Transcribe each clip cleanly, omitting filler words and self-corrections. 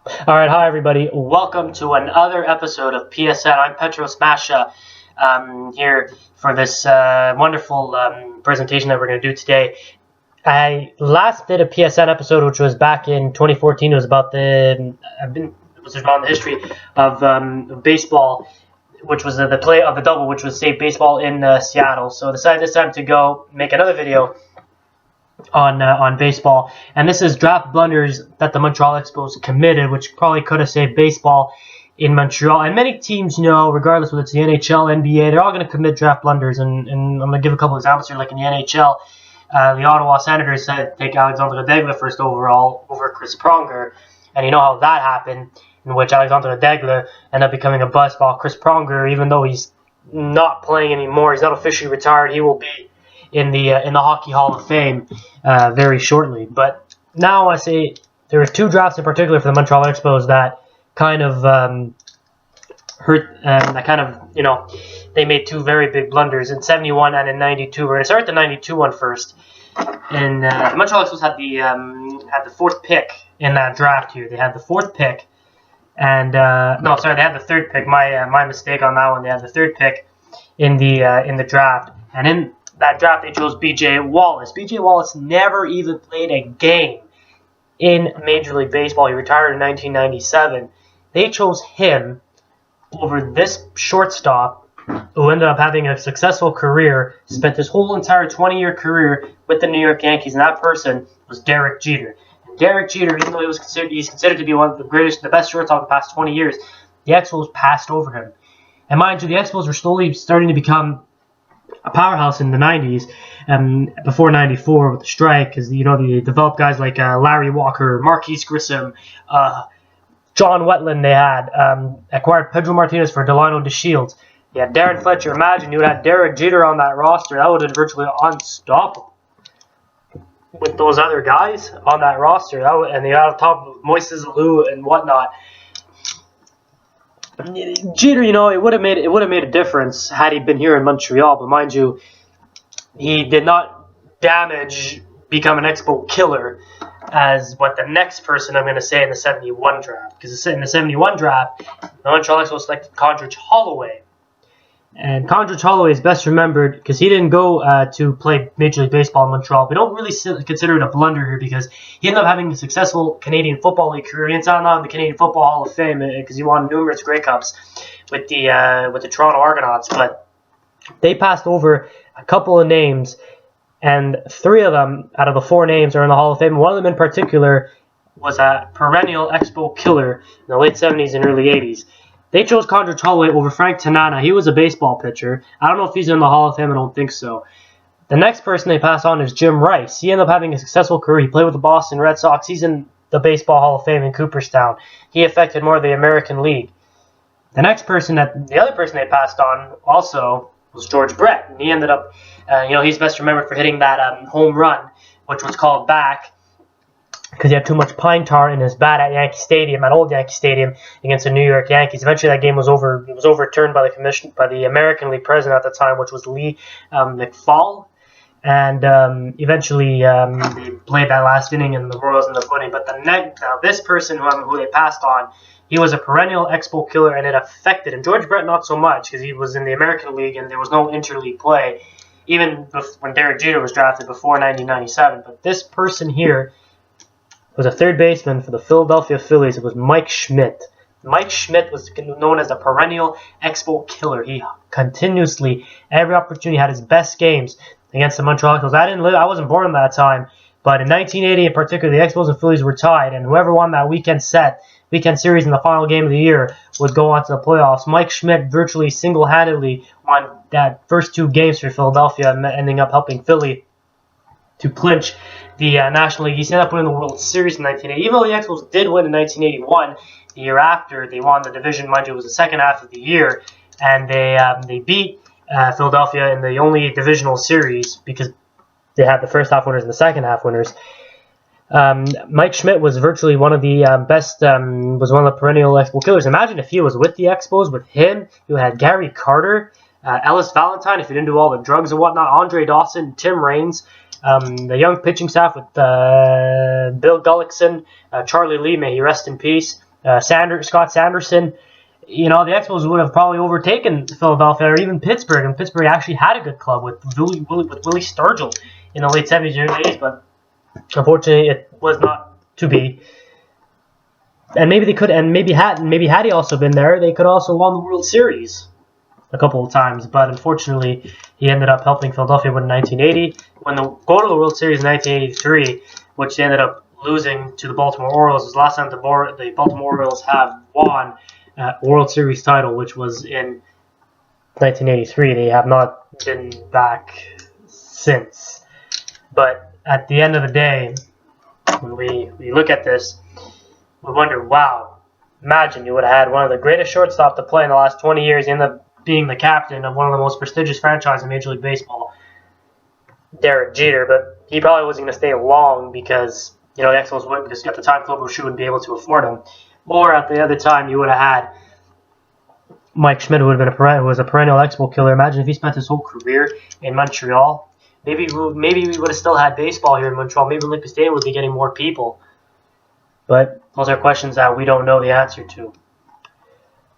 Alright, hi everybody. Welcome to another episode of PSN. I'm Petros Masha here for this wonderful presentation that we're going to do today. I last did a PSN episode which was back in 2014. It was about the history of baseball, which was the play of the double, which was Save Baseball in Seattle. So I decided this time to go make another video on baseball, and this is draft blunders that the Montreal Expos committed, which probably could have saved baseball in Montreal. And many teams, regardless whether it's the NHL, NBA, they're all going to commit draft blunders. And I'm going to give a couple examples here. Like in the NHL, the Ottawa Senators said take Alexandre Daigle first overall over Chris Pronger, and you know how that happened, in which Alexandre Daigle ended up becoming a bust, while Chris Pronger, even though he's not playing anymore, he's not officially retired, he will be in the Hockey Hall of Fame very shortly. But now I say there were two drafts in particular for the Montreal Expos that kind of hurt. They made two very big blunders in '71 and in '92. We're going to start the '92 one first. And the Montreal Expos had the fourth pick in that draft here. They had the fourth pick, and they had the third pick. My mistake on that one. They had the third pick in the draft, and in that draft, they chose B.J. Wallace. B.J. Wallace never even played a game in Major League Baseball. He retired in 1997. They chose him over this shortstop who ended up having a successful career, spent his whole entire 20-year career with the New York Yankees, and that person was Derek Jeter. And Derek Jeter, even though he's considered to be one of the best shortstop of the past 20 years, the Expos passed over him. And mind you, the Expos were slowly starting to become a powerhouse in the 90s, before 94 with the strike, because they developed guys like Larry Walker, Marquise Grissom, John Wetland. They had acquired Pedro Martinez for Delano DeShields. You had Darren Fletcher. Imagine you would have Derek Jeter on that roster. That would have been virtually unstoppable with those other guys on that roster. And they had on top of Moises Alou and whatnot. Jeter, it would have made a difference had he been here in Montreal. But mind you, he did not become an Expo killer as what the next person I'm going to say in the '71 draft. Because in the '71 draft, the Montreal Expos selected Condredge Holloway. And Condredge Holloway is best remembered because he didn't go to play Major League Baseball in Montreal. We don't really consider it a blunder here because he ended up having a successful Canadian Football League career. He ended up in the Canadian Football Hall of Fame because he won numerous Grey Cups with the Toronto Argonauts. But they passed over a couple of names, and three of them out of the four names are in the Hall of Fame. One of them in particular was a perennial Expo killer in the late 70s and early 80s. They chose Condredge Holloway over Frank Tanana. He was a baseball pitcher. I don't know if he's in the Hall of Fame. I don't think so. The next person they pass on is Jim Rice. He ended up having a successful career. He played with the Boston Red Sox. He's in the Baseball Hall of Fame in Cooperstown. He affected more of the American League. The other person they passed on also was George Brett. And he ended up, he's best remembered for hitting that home run, which was called back, because he had too much pine tar in his bat at old Yankee Stadium against the New York Yankees. Eventually, that game was overturned by the American League president at the time, which was Lee McFall, and eventually they played that last inning, and the Royals ended up winning. But this person who they passed on, he was a perennial Expo killer, and it affected him. George Brett not so much, because he was in the American League and there was no interleague play, even when Derek Jeter was drafted before 1997. But this person here was a third baseman for the Philadelphia Phillies. It was Mike Schmidt. Mike Schmidt was known as a perennial Expo killer. He continuously, every opportunity, had his best games against the Montreal Expos. I wasn't born at that time, but in 1980 in particular, the Expos and Phillies were tied, and whoever won that weekend series in the final game of the year would go on to the playoffs. Mike Schmidt virtually single-handedly won that first two games for Philadelphia, ending up helping Philly to clinch the National League East. Ended up winning the World Series in 1980. Even though the Expos did win in 1981, the year after, they won the division. Mind you, it was the second half of the year, and they beat Philadelphia in the only divisional series because they had the first half winners and the second half winners. Mike Schmidt was virtually one of the best, was one of the perennial Expo killers. Imagine if he was with the Expos. With him, you had Gary Carter, Ellis Valentine, if he didn't do all the drugs and whatnot, Andre Dawson, Tim Raines, the young pitching staff with Bill Gullickson, Charlie Lee, may he rest in peace, Scott Sanderson. You know, the Expos would have probably overtaken Philadelphia or even Pittsburgh, and Pittsburgh actually had a good club with Willie Sturgill in the late 70s, early 80s, but unfortunately it was not to be. And maybe they could, and maybe had he also been there, they could also won the World Series a couple of times, but unfortunately he ended up helping Philadelphia win in 1980, go to the World Series in 1983, which they ended up losing to the Baltimore Orioles. It was the last time the Baltimore Orioles have won a World Series title, which was in 1983. They have not been back since. But at the end of the day, when we look at this, we wonder, wow, imagine you would have had one of the greatest shortstop to play in the last 20 years, end up being the captain of one of the most prestigious franchises in Major League Baseball, Derek Jeter. But he probably wasn't going to stay long because, you know, the Expos wouldn't, because at the time Club Bush wouldn't be able to afford him. Or at the other time, you would have had Mike Schmidt, who was a perennial Expo killer. Imagine if he spent his whole career in Montreal. Maybe we would have still had baseball here in Montreal. Maybe Olympic Stadium would be getting more people. But those are questions that we don't know the answer to.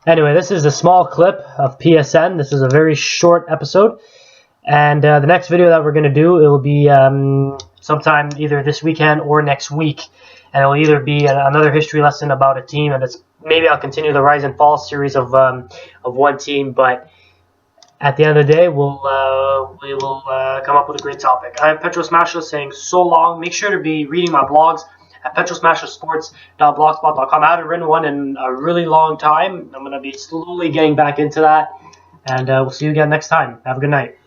Anyway, this is a small clip of PSN. This is a very short episode. And the next video that we're going to do, it will be sometime either this weekend or next week. And it will either be another history lesson about a team, and maybe I'll continue the Rise and Fall series of one team. But at the end of the day, we will come up with a great topic. I'm Petro Smasher saying so long. Make sure to be reading my blogs at petrosmashersports.blogspot.com. I haven't written one in a really long time. I'm going to be slowly getting back into that. And we'll see you again next time. Have a good night.